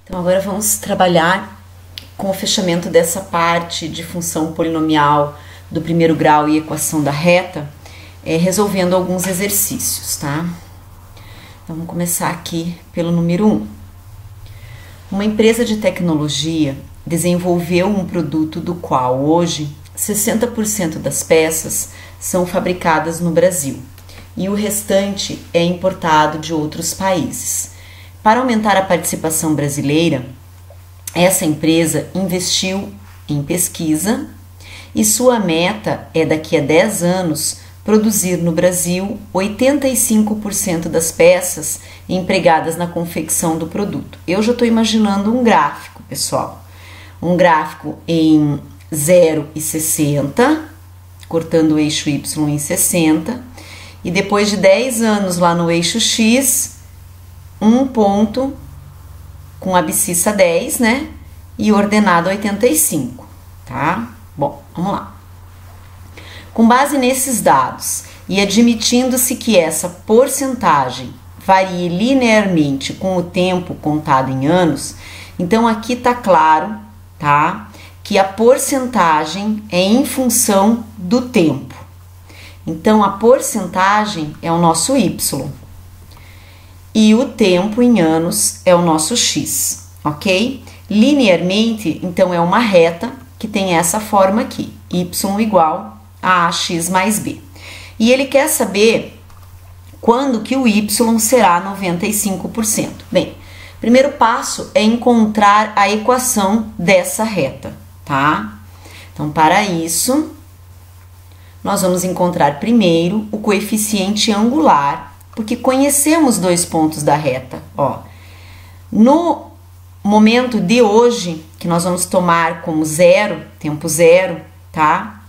Então agora vamos trabalhar com o fechamento dessa parte de função polinomial do primeiro grau e equação da reta, resolvendo alguns exercícios, tá? Então vamos começar aqui pelo número 1. Uma empresa de tecnologia desenvolveu um produto do qual hoje 60% das peças são fabricadas no Brasil e o restante é importado de outros países. Para aumentar a participação brasileira, essa empresa investiu em pesquisa e sua meta é daqui a 10 anos produzir no Brasil 85% das peças empregadas na confecção do produto. Eu já estou imaginando um gráfico, pessoal. Um gráfico em 0 e 60, cortando o eixo Y em 60, e depois de 10 anos lá no eixo X, um ponto com abscissa 10, né? E ordenado 85, tá? Bom, vamos lá. Com base nesses dados e admitindo-se que essa porcentagem varie linearmente com o tempo contado em anos, então aqui tá claro, tá? Que a porcentagem é em função do tempo. Então a porcentagem é o nosso Y. E o tempo em anos é o nosso X, ok? Linearmente, então, é uma reta que tem essa forma aqui, y igual a ax mais b. E ele quer saber quando que o y será 95%. Bem, primeiro passo é encontrar a equação dessa reta, tá? Então, para isso, nós vamos encontrar primeiro o coeficiente angular, porque conhecemos dois pontos da reta, ó. No momento de hoje, que nós vamos tomar como zero, tempo zero, tá?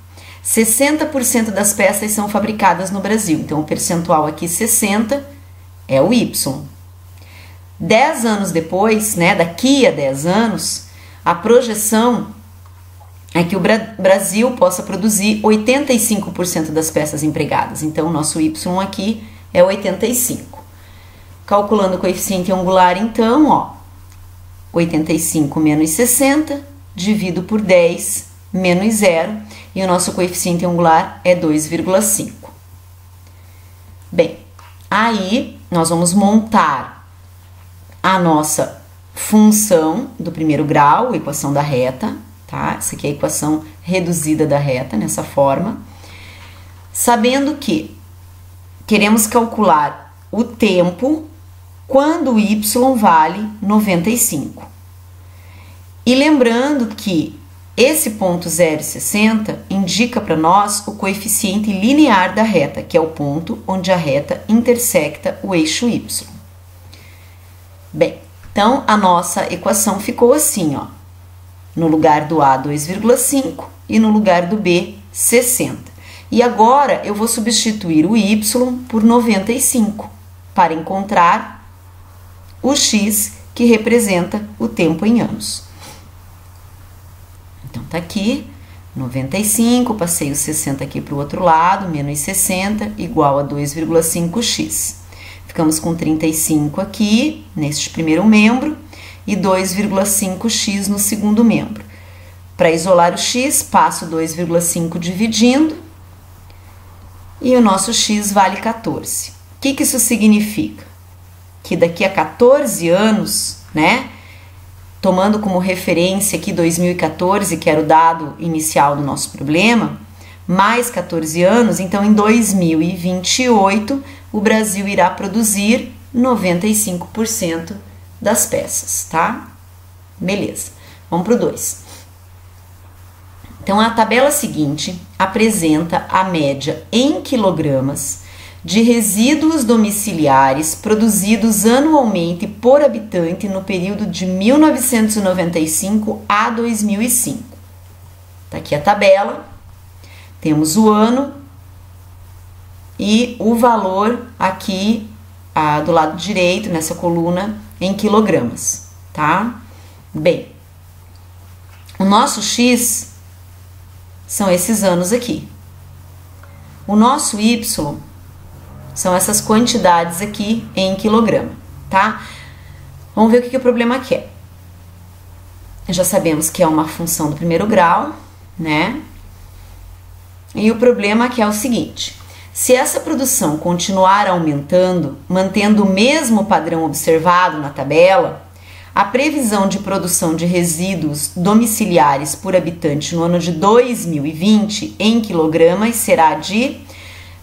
60% das peças são fabricadas no Brasil, então o percentual aqui 60 é o Y. 10 anos depois, né, daqui a 10 anos, a projeção é que o Brasil possa produzir 85% das peças empregadas, então o nosso Y aqui é 85. Calculando o coeficiente angular, então, ó, 85 menos 60, divido por 10 menos 0, e o nosso coeficiente angular é 2,5. Bem, aí nós vamos montar a nossa função do primeiro grau, equação da reta, tá? Essa aqui é a equação reduzida da reta, nessa forma, sabendo que queremos calcular o tempo quando o y vale 95. E lembrando que esse ponto 0,60 indica para nós o coeficiente linear da reta, que é o ponto onde a reta intersecta o eixo y. Bem, então a nossa equação ficou assim, ó. No lugar do A, 2,5 e no lugar do B, 60. E agora eu vou substituir o y por 95 para encontrar o x que representa o tempo em anos. Então tá aqui 95, passei o 60 aqui para o outro lado, menos 60 igual a 2,5x. Ficamos com 35 aqui neste primeiro membro e 2,5x no segundo membro. Para isolar o x, passo 2,5 dividindo. E o nosso x vale 14. O que isso significa? Que daqui a 14 anos, né? Tomando como referência aqui 2014, que era o dado inicial do nosso problema, mais 14 anos, então em 2028 o Brasil irá produzir 95% das peças, tá? Beleza, vamos para o 2. Então, a tabela seguinte apresenta a média em quilogramas de resíduos domiciliares produzidos anualmente por habitante no período de 1995 a 2005. Tá aqui a tabela, temos o ano e o valor aqui do lado direito, nessa coluna, em quilogramas, tá? Bem, o nosso X são esses anos aqui. O nosso Y são essas quantidades aqui em quilograma, tá? Vamos ver o que o problema quer. já sabemos que é uma função do primeiro grau, né? E o problema aqui é o seguinte: se essa produção continuar aumentando, mantendo o mesmo padrão observado na tabela, a previsão de produção de resíduos domiciliares por habitante no ano de 2020 em quilogramas será de...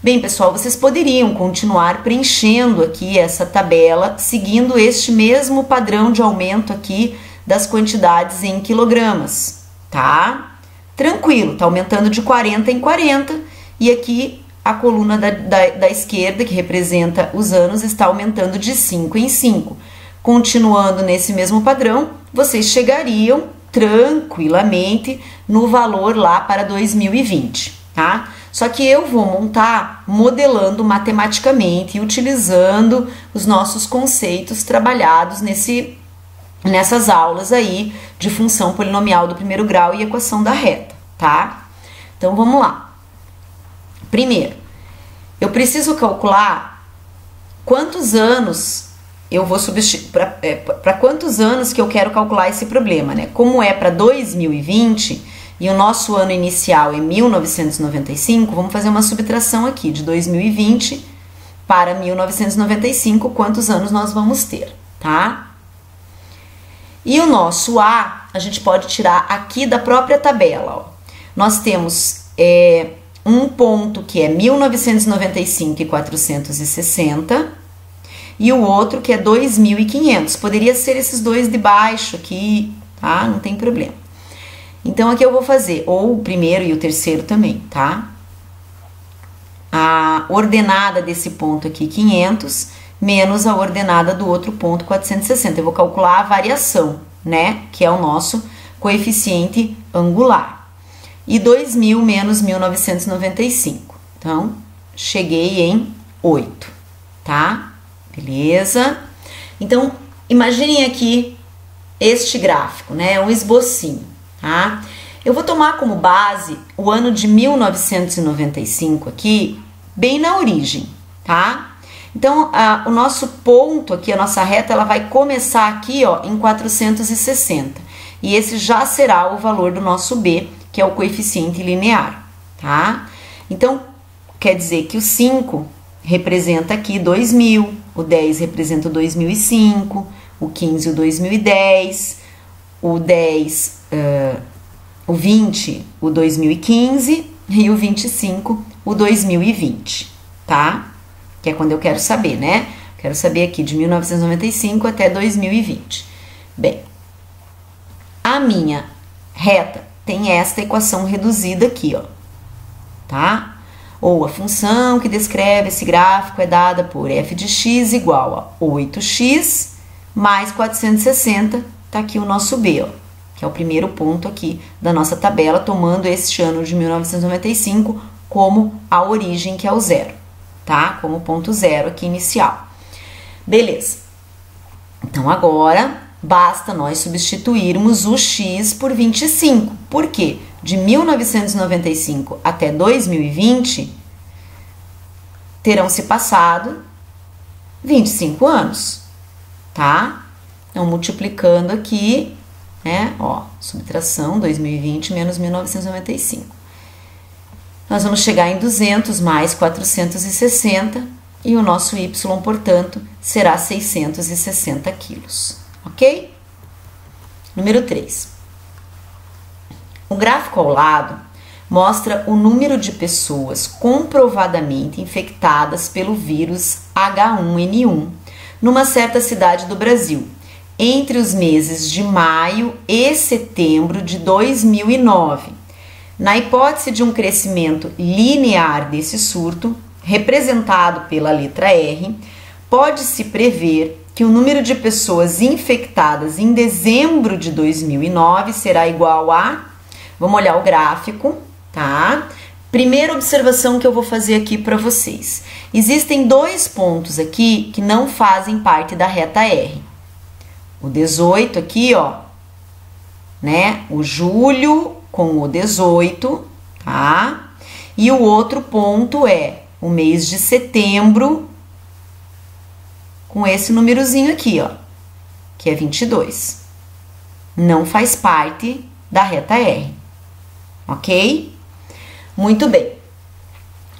Bem, pessoal, vocês poderiam continuar preenchendo aqui essa tabela, seguindo este mesmo padrão de aumento aqui das quantidades em quilogramas, tá? Tranquilo, tá aumentando de 40 em 40 e aqui a coluna da esquerda, que representa os anos, está aumentando de 5 em 5. Continuando nesse mesmo padrão, vocês chegariam tranquilamente no valor lá para 2020, tá? Só que eu vou montar modelando matematicamente e utilizando os nossos conceitos trabalhados nessas aulas aí de função polinomial do primeiro grau e equação da reta, tá? Então vamos lá. Primeiro, eu preciso calcular quantos anos eu vou substituir, para quantos anos que eu quero calcular esse problema, né? Como é para 2020 e o nosso ano inicial é 1995, vamos fazer uma subtração aqui de 2020 para 1995, quantos anos nós vamos ter, tá? E o nosso A, a gente pode tirar aqui da própria tabela, ó. Nós temos um ponto que é 1995 e 460 e o outro que é 2.500. Poderia ser esses dois de baixo aqui, tá? Não tem problema. Então, aqui eu vou fazer ou o primeiro e o terceiro também, tá? A ordenada desse ponto aqui, 500, menos a ordenada do outro ponto, 460. Eu vou calcular a variação, né? Que é o nosso coeficiente angular. E 2.000 menos 1.995. Então, cheguei em 8, tá? Beleza? Então, imaginem aqui este gráfico, né? Um esbocinho, tá? Eu vou tomar como base o ano de 1995 aqui, bem na origem, tá? Então, o nosso ponto aqui, a nossa reta, ela vai começar aqui, ó, em 460. E esse já será o valor do nosso B, que é o coeficiente linear, tá? Então, quer dizer que o 5 representa aqui 2000, o 10 representa o 2005, o 15 o 2010, o 10, o 20 o 2015 e o 25 o 2020, tá? Que é quando eu quero saber, né? Quero saber aqui de 1995 até 2020. Bem, a minha reta tem esta equação reduzida aqui, ó, tá? Ou a função que descreve esse gráfico é dada por f de x igual a 8x mais 460, tá aqui o nosso B, ó, que é o primeiro ponto aqui da nossa tabela, tomando este ano de 1995 como a origem, que é o zero, tá? Como ponto zero aqui inicial. Beleza. Então, agora, basta nós substituirmos o x por 25. Por quê? De 1995 até 2020, terão se passado 25 anos, tá? Então, multiplicando aqui, né? Ó, subtração 2020 menos 1995. Nós vamos chegar em 200 mais 460 e o nosso y, portanto, será 660 quilos, ok? Número 3. O gráfico ao lado mostra o número de pessoas comprovadamente infectadas pelo vírus H1N1 numa certa cidade do Brasil, entre os meses de maio e setembro de 2009. Na hipótese de um crescimento linear desse surto, representado pela letra R, pode-se prever que o número de pessoas infectadas em dezembro de 2009 será igual a... Vamos olhar o gráfico, tá? Primeira observação que eu vou fazer aqui para vocês. Existem dois pontos aqui que não fazem parte da reta R. O 18 aqui, ó, né? O julho com o 18, tá? E o outro ponto é o mês de setembro com esse númerozinho aqui, ó, que é 22. não faz parte da reta R, ok? Muito bem.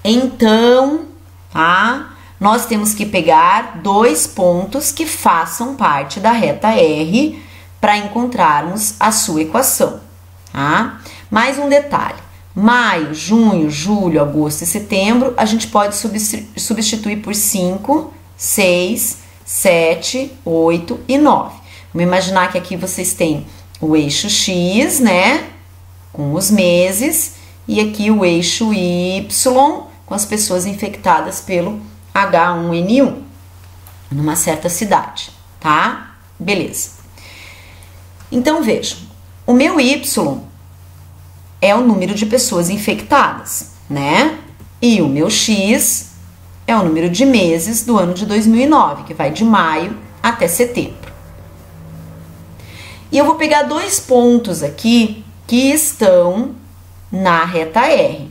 Então, tá? Nós temos que pegar 2 pontos que façam parte da reta R para encontrarmos a sua equação, tá? Mais um detalhe. Maio, junho, julho, agosto e setembro, a gente pode substituir por 5, 6, 7, 8 e 9. Vamos imaginar que aqui vocês têm o eixo X, né, com os meses, e aqui o eixo Y, com as pessoas infectadas pelo H1N1, numa certa cidade, tá? Beleza. Então, vejam, o meu Y é o número de pessoas infectadas, né? E o meu X é o número de meses do ano de 2009, que vai de maio até setembro. E eu vou pegar 2 pontos aqui que estão na reta R,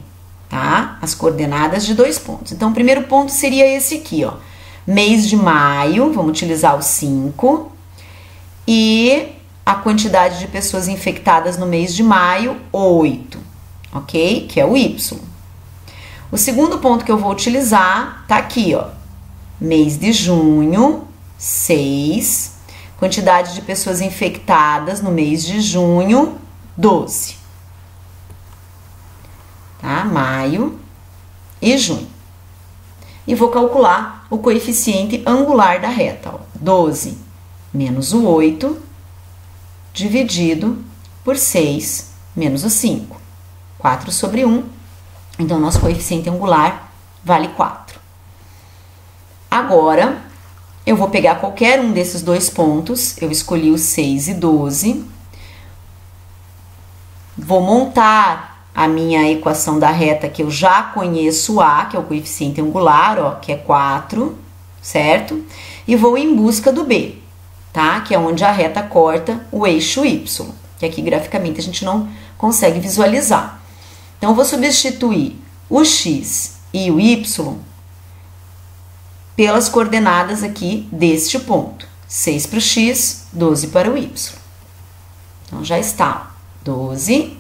tá? As coordenadas de 2 pontos. Então, o primeiro ponto seria esse aqui, ó. Mês de maio, vamos utilizar o 5, e a quantidade de pessoas infectadas no mês de maio, 8, ok? Que é o Y. O segundo ponto que eu vou utilizar tá aqui, ó. Mês de junho, 6. Quantidade de pessoas infectadas no mês de junho, 12. Tá? Maio e junho. E vou calcular o coeficiente angular da reta, ó. 12 menos o 8 dividido por 6 menos o 5. 4 sobre 1. Então, nosso coeficiente angular vale 4. Agora, eu vou pegar qualquer um desses 2 pontos. Eu escolhi o 6 e 12. Vou montar a minha equação da reta, que eu já conheço A, que é o coeficiente angular, ó, que é 4, certo? E vou em busca do B, tá? Que é onde a reta corta o eixo Y, que aqui graficamente a gente não consegue visualizar. Então, eu vou substituir o X e o Y pelas coordenadas aqui deste ponto. 6 para o X, 12 para o Y. Então, já está 12,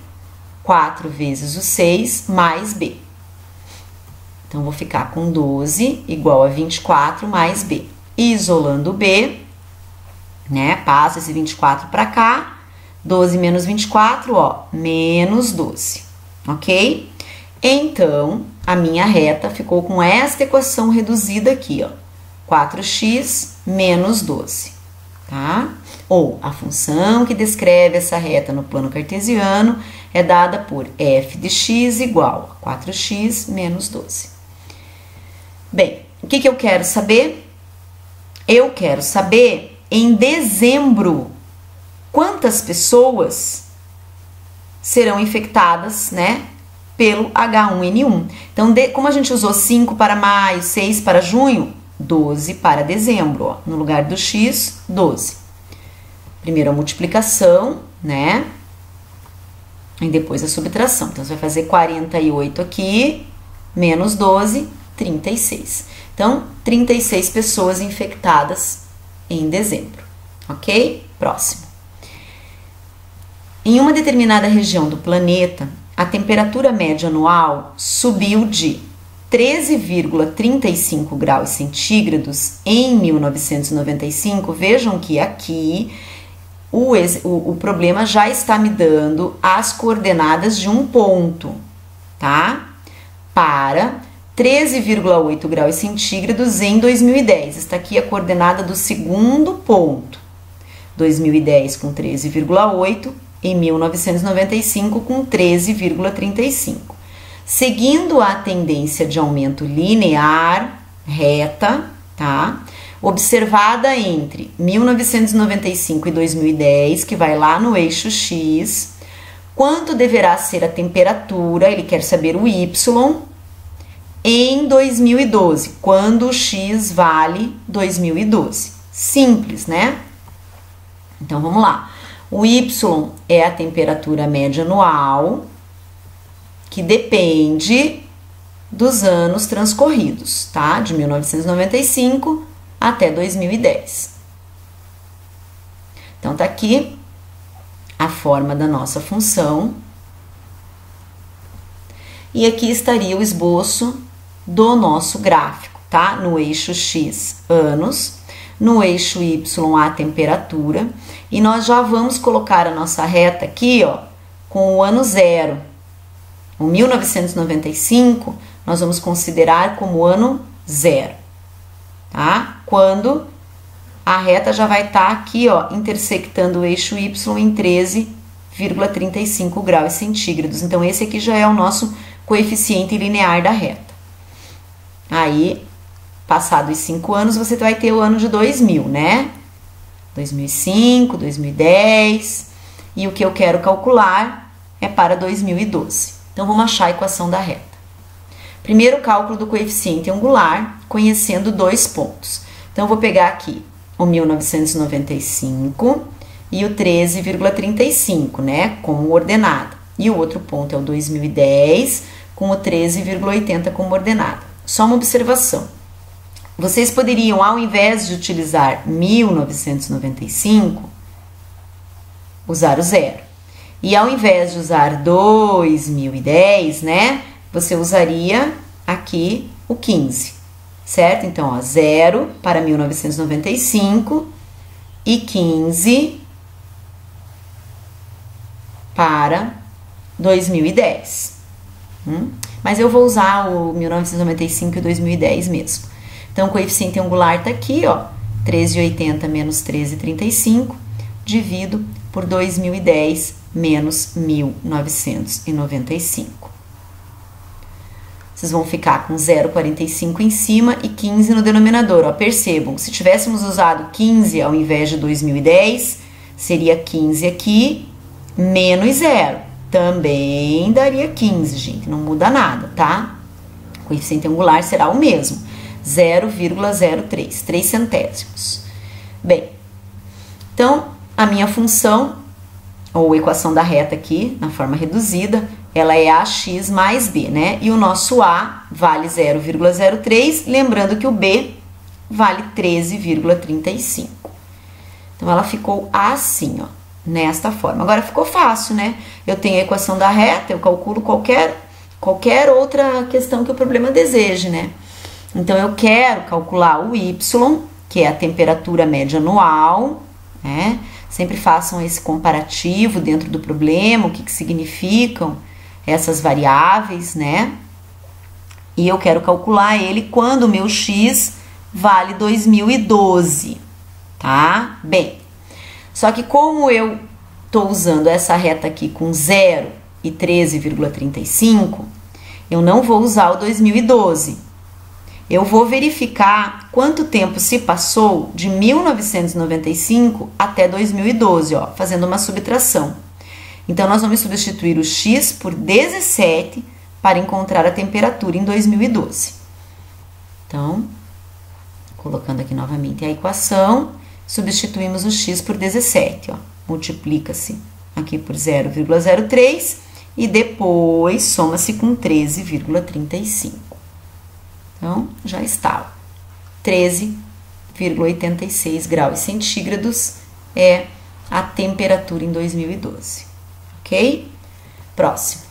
4 vezes o 6 mais B. Então, vou ficar com 12 igual a 24 mais B. Isolando o B, né? Passo esse 24 para cá. 12 menos 24, ó, menos 12, ok? Então, a minha reta ficou com esta equação reduzida aqui, ó. 4x menos 12, tá? Ou a função que descreve essa reta no plano cartesiano é dada por f de x igual a 4x menos 12. Bem, o que eu quero saber? Eu quero saber, em dezembro, quantas pessoas serão infectadas, né, pelo H1N1. Então, como a gente usou 5 para maio, 6 para junho, 12 para dezembro, ó, no lugar do x, 12. Primeiro a multiplicação, né, e depois a subtração. Então, você vai fazer 48 aqui, menos 12, 36. Então, 36 pessoas infectadas em dezembro, ok? Próximo. Em uma determinada região do planeta, a temperatura média anual subiu de 13,35 graus centígrados em 1995. Vejam que aqui o problema já está me dando as coordenadas de um ponto, tá? Para 13,8 graus centígrados em 2010. Está aqui a coordenada do segundo ponto. 2010 com 13,8 e 1995 com 13,35. Seguindo a tendência de aumento linear, reta, tá? Observada entre 1995 e 2010, que vai lá no eixo X, quanto deverá ser a temperatura, ele quer saber o Y, em 2012, quando o X vale 2012. Simples, né? Então, vamos lá. O Y é a temperatura média anual, que depende dos anos transcorridos, tá? De 1995 até 2010. Então, tá aqui a forma da nossa função. E aqui estaria o esboço do nosso gráfico, tá? No eixo X, anos, no eixo Y, a temperatura, e nós já vamos colocar a nossa reta aqui, ó, com o ano zero. O 1995, nós vamos considerar como ano zero, tá? Quando a reta já vai estar aqui, ó, intersectando o eixo Y em 13,35 graus centígrados. Então, esse aqui já é o nosso coeficiente linear da reta. Aí, passados os 5 anos, você vai ter o ano de 2000, né? 2005, 2010, e o que eu quero calcular é para 2012. Então, vamos achar a equação da reta. Primeiro, cálculo do coeficiente angular, conhecendo dois pontos. Então, eu vou pegar aqui o 1995 e o 13,35, né, como ordenada. E o outro ponto é o 2010, com o 13,80 como ordenada. Só uma observação. Vocês poderiam, ao invés de utilizar 1995, usar o zero. E ao invés de usar 2010, né, você usaria aqui o 15, certo? Então, ó, 0 para 1995 e 15 para 2010. Mas eu vou usar o 1995 e 2010 mesmo. Então, o coeficiente angular tá aqui, ó, 13,80 menos 13,35, divido por 2010 menos 1995. Vocês vão ficar com 0,45 em cima e 15 no denominador. Ó, percebam, se tivéssemos usado 15 ao invés de 2010, seria 15 aqui, menos 0. Também daria 15, gente, não muda nada, tá? O coeficiente angular será o mesmo, 0,03, 3 centésimos. Bem, então, a minha função, ou equação da reta aqui, na forma reduzida, ela é ax mais b, né? E o nosso a vale 0,03, lembrando que o b vale 13,35. Então, ela ficou assim, ó, nesta forma. Agora, ficou fácil, né? Eu tenho a equação da reta, eu calculo qualquer outra questão que o problema deseje, né? Então, eu quero calcular o y, que é a temperatura média anual, né? Sempre façam esse comparativo dentro do problema, o que significam essas variáveis, né? E eu quero calcular ele quando o meu x vale 2012, tá? Bem, só que como eu tô usando essa reta aqui com 0 e 13,35, eu não vou usar o 2012. Eu vou verificar quanto tempo se passou de 1995 até 2012, ó, fazendo uma subtração. Então, nós vamos substituir o x por 17 para encontrar a temperatura em 2012. Então, colocando aqui novamente a equação, substituímos o x por 17, ó. Multiplica-se aqui por 0,03 e depois soma-se com 13,35. Então, já está. 13,86 graus centígrados é a temperatura em 2012. Ok? Próximo.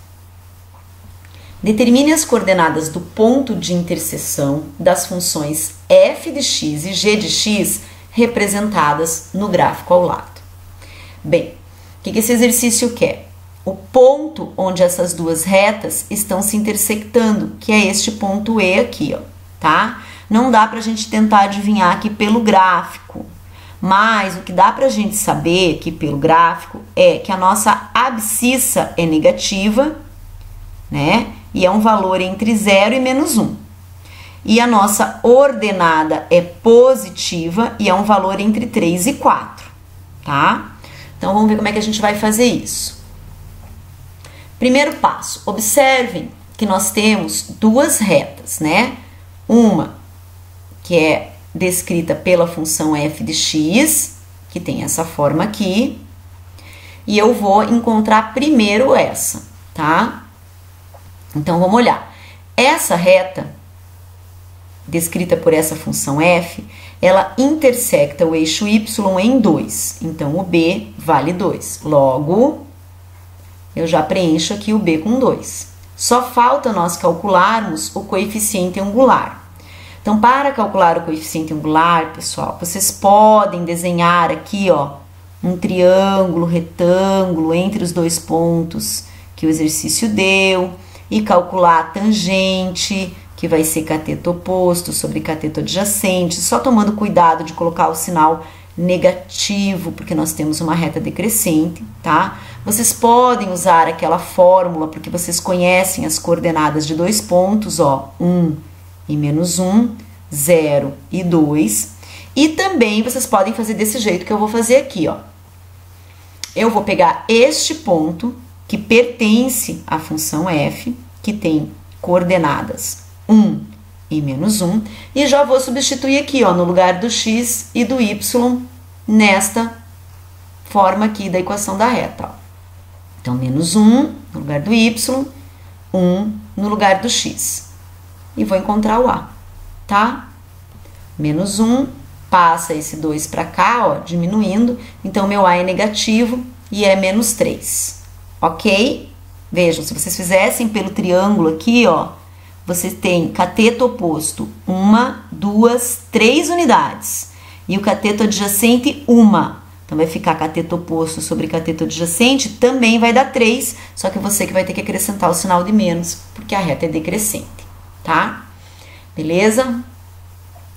Determine as coordenadas do ponto de interseção das funções f de x e g de x representadas no gráfico ao lado. Bem, o que esse exercício quer? O ponto onde essas duas retas estão se intersectando, que é este ponto E aqui, ó, tá? Não dá pra gente tentar adivinhar aqui pelo gráfico, mas o que dá pra gente saber aqui pelo gráfico é que a nossa abscissa é negativa, né? E é um valor entre 0 e menos 1. E a nossa ordenada é positiva e é um valor entre 3 e 4, tá? Então, vamos ver como é que a gente vai fazer isso. Primeiro passo, observem que nós temos duas retas, né? Uma que é descrita pela função f de x, que tem essa forma aqui, e eu vou encontrar primeiro essa, tá? Então, vamos olhar. Essa reta, descrita por essa função f, ela intersecta o eixo y em 2. Então, o b vale 2. Logo, eu já preencho aqui o b com 2. Só falta nós calcularmos o coeficiente angular. Então, para calcular o coeficiente angular, pessoal, vocês podem desenhar aqui, ó, um triângulo, retângulo entre os dois pontos que o exercício deu e calcular a tangente, que vai ser cateto oposto sobre cateto adjacente, só tomando cuidado de colocar o sinal negativo, porque nós temos uma reta decrescente, tá? Vocês podem usar aquela fórmula, porque vocês conhecem as coordenadas de dois pontos, ó, 1 e menos 1, 0 e 2. E também vocês podem fazer desse jeito que eu vou fazer aqui, ó. Eu vou pegar este ponto que pertence à função f, que tem coordenadas 1 e menos 1, e já vou substituir aqui, ó, no lugar do x e do y, nesta forma aqui da equação da reta, ó. Então, menos 1 no lugar do y, 1 no lugar do x. E vou encontrar o a, tá? Menos 1, passa esse 2 para cá, ó, diminuindo. Então, meu a é negativo e é menos 3, ok? Vejam, se vocês fizessem pelo triângulo aqui, ó, você tem cateto oposto, 1, 2, 3 unidades. E o cateto adjacente, 1. Então, vai ficar cateto oposto sobre cateto adjacente, também vai dar 3, só que você que vai ter que acrescentar o sinal de menos, porque a reta é decrescente, tá? Beleza?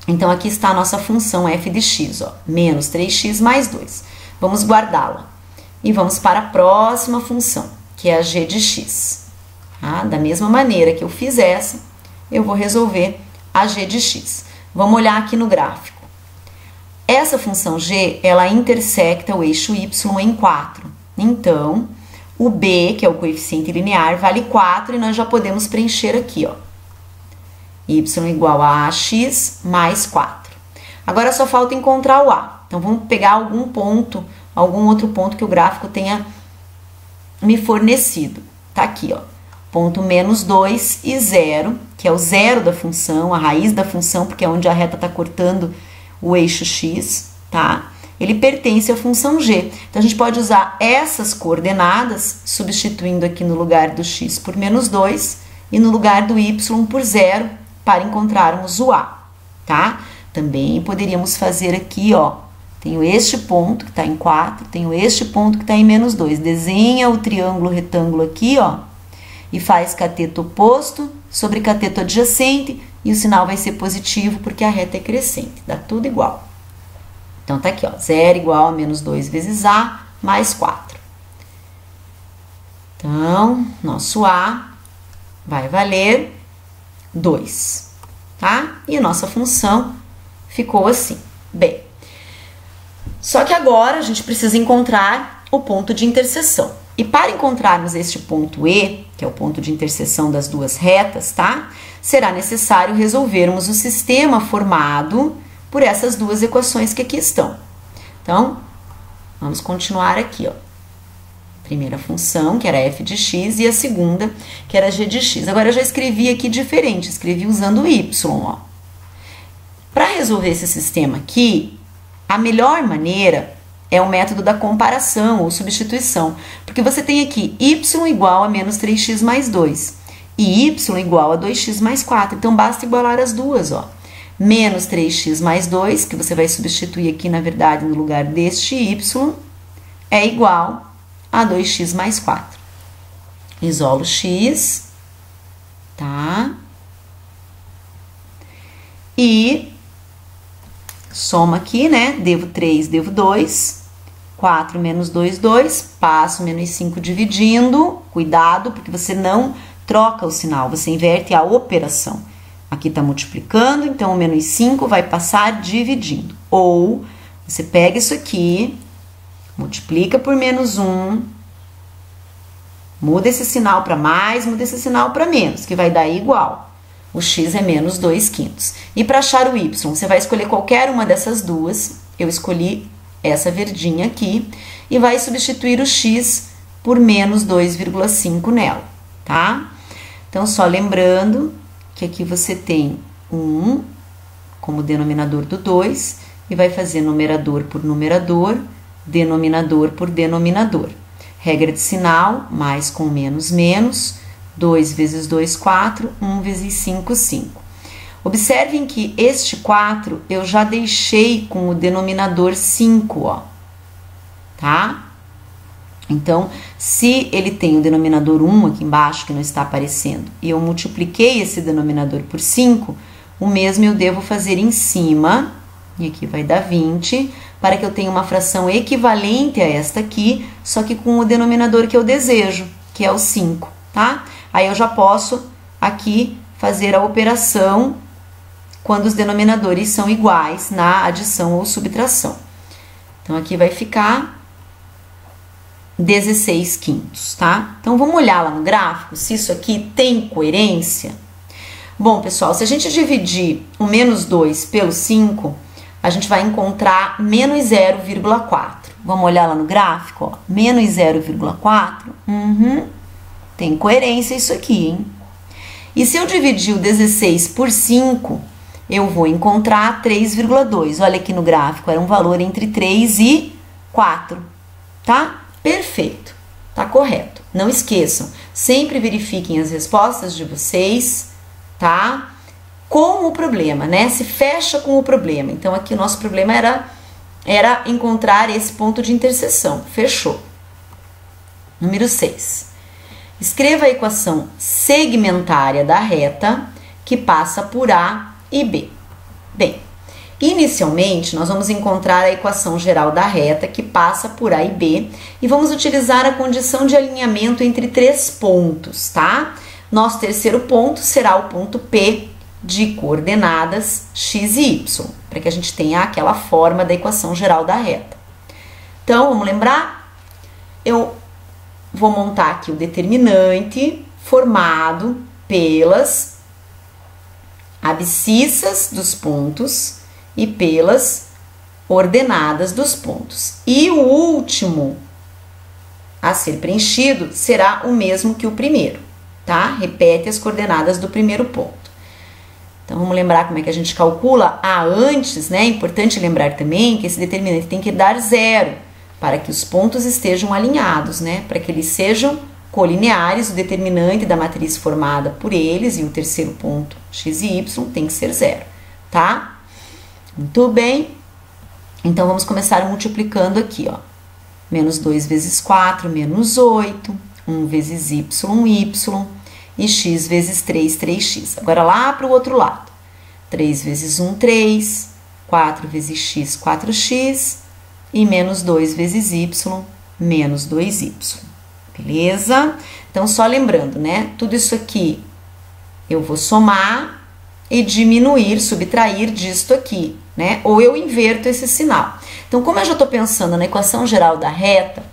Então, aqui está a nossa função f de x, ó, menos 3x mais 2. Vamos guardá-la. E vamos para a próxima função, que é a g de x. Tá? Da mesma maneira que eu fiz essa, eu vou resolver a g de x. Vamos olhar aqui no gráfico. Essa função g, ela intersecta o eixo y em 4. Então, o b, que é o coeficiente linear, vale 4 e nós já podemos preencher aqui, ó. Y igual a ax mais 4. Agora só falta encontrar o a. Então, vamos pegar algum ponto, algum outro ponto que o gráfico tenha me fornecido. Tá aqui, ó. Ponto menos 2 e 0, que é o zero da função, a raiz da função, porque é onde a reta está cortando o eixo x, tá? Ele pertence à função g. Então, a gente pode usar essas coordenadas, substituindo aqui no lugar do x por menos 2 e no lugar do y por 0, para encontrarmos o a, tá? Também poderíamos fazer aqui, ó, tenho este ponto que está em 4, tenho este ponto que está em menos 2. Desenha o triângulo retângulo aqui, ó, e faz cateto oposto sobre cateto adjacente, e o sinal vai ser positivo porque a reta é crescente, dá tudo igual. Então, tá aqui, ó, 0 igual a menos 2 vezes a mais 4. Então, nosso a vai valer 2, tá? E a nossa função ficou assim. Bem, só que agora a gente precisa encontrar o ponto de interseção. E para encontrarmos este ponto E, que é o ponto de interseção das duas retas, tá? Será necessário resolvermos o sistema formado por essas duas equações que aqui estão. Então, vamos continuar aqui, ó. Primeira função, que era f de x, e a segunda, que era g de x. Agora, eu já escrevi aqui diferente, escrevi usando o y, ó. Para resolver esse sistema aqui, a melhor maneira é o método da comparação ou substituição, porque você tem aqui y igual a menos 3x mais 2 e y igual a 2x mais 4, então basta igualar as duas, ó. Menos 3x mais 2, que você vai substituir aqui, na verdade, no lugar deste y, é igual a 2x mais 4. Isolo x, tá? E soma aqui, né? Devo 3, devo 2. 4 menos 2, 2. Passo menos 5 dividindo. Cuidado, porque você não troca o sinal, você inverte a operação. Aqui tá multiplicando, então o menos 5 vai passar dividindo. Ou você pega isso aqui, multiplica por menos 1, muda esse sinal para mais, muda esse sinal para menos, que vai dar igual. O x é menos 2/5. E para achar o y, você vai escolher qualquer uma dessas duas. Eu escolhi essa verdinha aqui. E vai substituir o x por menos 2,5 nela, tá? Então, só lembrando que aqui você tem 1, como denominador do 2 e vai fazer numerador por numerador, denominador por denominador. Regra de sinal, mais com menos, menos, 2 vezes 2, 4, 1 vezes 5, 5. Observem que este 4 eu já deixei com o denominador 5, ó, tá? Então, se ele tem o denominador 1 aqui embaixo, que não está aparecendo, e eu multipliquei esse denominador por 5, o mesmo eu devo fazer em cima, e aqui vai dar 20, para que eu tenha uma fração equivalente a esta aqui, só que com o denominador que eu desejo, que é o 5, tá? Aí eu já posso aqui fazer a operação quando os denominadores são iguais na adição ou subtração. Então, aqui vai ficar 16 quintos, tá? Então, vamos olhar lá no gráfico se isso aqui tem coerência. Bom, pessoal, se a gente dividir o menos 2 pelo 5, a gente vai encontrar menos 0,4. Vamos olhar lá no gráfico, ó, menos 0,4. Tem coerência isso aqui, hein? E se eu dividir o 16 por 5, eu vou encontrar 3,2. Olha aqui no gráfico, era um valor entre 3 e 4, tá? Perfeito, tá correto. Não esqueçam, sempre verifiquem as respostas de vocês, tá? Com o problema, né? Se fecha com o problema. Então, aqui o nosso problema era encontrar esse ponto de interseção. Fechou. Número 6. Escreva a equação segmentária da reta que passa por A e B. Bem, inicialmente, nós vamos encontrar a equação geral da reta que passa por A e B e vamos utilizar a condição de alinhamento entre 3 pontos, tá? Nosso terceiro ponto será o ponto P de coordenadas x e y, para que a gente tenha aquela forma da equação geral da reta. Então, vamos lembrar? Eu vou montar aqui o determinante formado pelas abscissas dos pontos e pelas ordenadas dos pontos. E o último a ser preenchido será o mesmo que o primeiro, tá? Repete as coordenadas do primeiro ponto. Então, vamos lembrar como é que a gente calcula A antes, né? É importante lembrar também que esse determinante tem que dar 0 para que os pontos estejam alinhados, né? Para que eles sejam colineares, o determinante da matriz formada por eles e o terceiro ponto x e y tem que ser 0, tá? Muito bem. Então, vamos começar multiplicando aqui, ó. Menos 2 vezes 4, menos 8. 1 vezes y, y. E x vezes 3, 3x. Agora, lá para o outro lado. 3 vezes 1, 3. 4 vezes x, 4x. E menos 2 vezes y, menos 2y. Beleza? Então, só lembrando, né? Tudo isso aqui eu vou somar e diminuir, subtrair disto aqui, né? Ou eu inverto esse sinal. Então, como eu já estou pensando na equação geral da reta,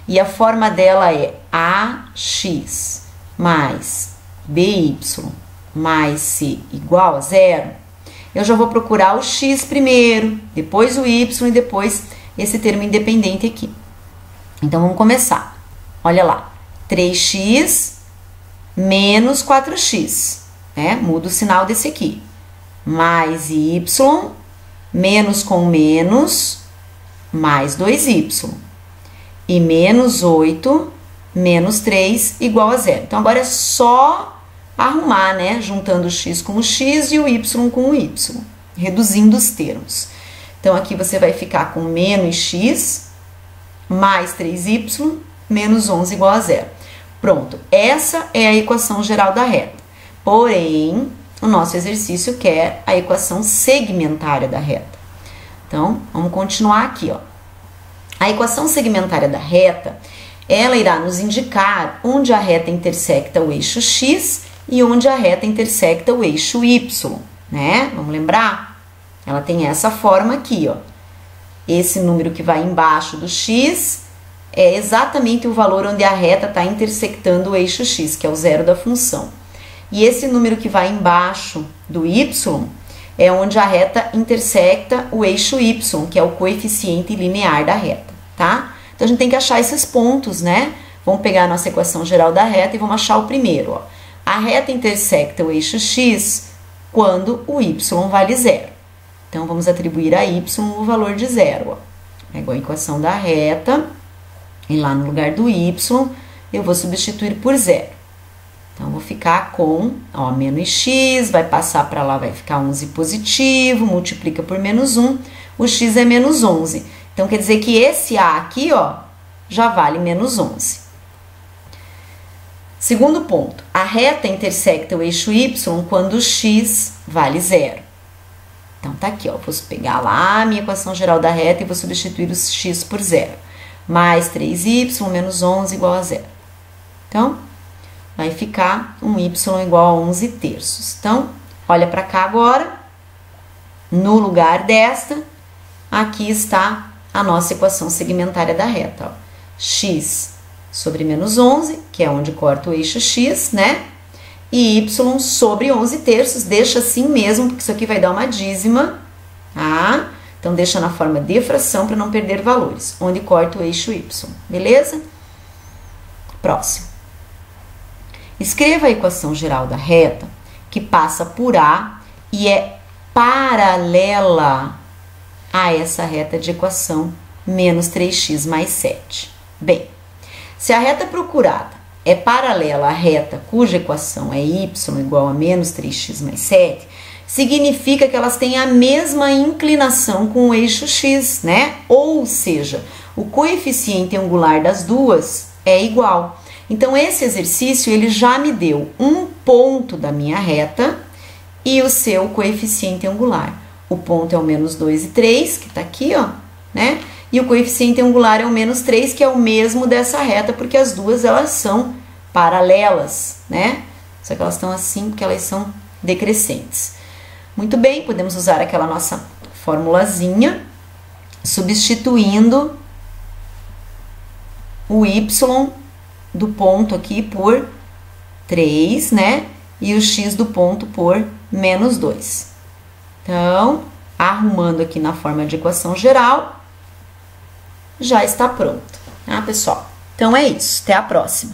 e a forma dela é ax mais by mais c igual a 0, eu já vou procurar o x primeiro, depois o y e depois esse termo independente aqui. Então, vamos começar. Olha lá, 3x menos 4x, né? Muda o sinal desse aqui. Mais y, menos com menos, mais 2y. E menos 8, menos 3, igual a 0. Então, agora é só arrumar, né? Juntando o x com o x e o y com o y, reduzindo os termos. Então, aqui você vai ficar com menos x, mais 3y, menos 11 igual a 0. Pronto, essa é a equação geral da reta. Porém, o nosso exercício quer a equação segmentária da reta. Então, vamos continuar aqui, ó. A equação segmentária da reta, ela irá nos indicar onde a reta intersecta o eixo x e onde a reta intersecta o eixo y, né? Vamos lembrar? Ela tem essa forma aqui, ó. Esse número que vai embaixo do x é exatamente o valor onde a reta está intersectando o eixo x, que é o zero da função. E esse número que vai embaixo do y é onde a reta intersecta o eixo y, que é o coeficiente linear da reta, tá? Então, a gente tem que achar esses pontos, né? Vamos pegar a nossa equação geral da reta e vamos achar o primeiro, ó. A reta intersecta o eixo x quando o y vale 0. Então, vamos atribuir a y o valor de 0, ó. Pego a equação da reta, e lá no lugar do y, eu vou substituir por 0. Então, vou ficar com, ó, menos x, vai passar para lá, vai ficar 11 positivo, multiplica por menos 1, o x é menos 11. Então, quer dizer que esse a aqui, ó, já vale menos 11. Segundo ponto, a reta intersecta o eixo y quando o x vale 0. Então, tá aqui, ó, vou pegar lá a minha equação geral da reta e vou substituir o x por 0. Mais 3y menos 11 igual a 0. Então, vai ficar um y igual a 11 terços. Então, olha para cá agora. No lugar desta, aqui está a nossa equação segmentária da reta, ó. X sobre menos 11, que é onde corta o eixo x, né? E y sobre 11 terços, deixa assim mesmo, porque isso aqui vai dar uma dízima, tá? Então, deixa na forma de fração para não perder valores, onde corta o eixo y, beleza? Próximo. Escreva a equação geral da reta, que passa por A e é paralela a essa reta de equação menos 3x mais 7. Bem, se a reta procurada é paralela à reta cuja equação é y igual a menos 3x mais 7, significa que elas têm a mesma inclinação com o eixo x, né? Ou seja, o coeficiente angular das duas é igual. Então, esse exercício, ele já me deu um ponto da minha reta e o seu coeficiente angular. O ponto é o menos 2 e 3, que tá aqui, ó, né? E o coeficiente angular é o menos 3, que é o mesmo dessa reta, porque as duas, elas são paralelas, né? Só que elas estão assim, porque elas são decrescentes. Muito bem, podemos usar aquela nossa formulazinha, substituindo o y do ponto aqui por 3, né? E o x do ponto por menos 2. Então, arrumando aqui na forma de equação geral, já está pronto, tá, pessoal? Então, é isso. Até a próxima.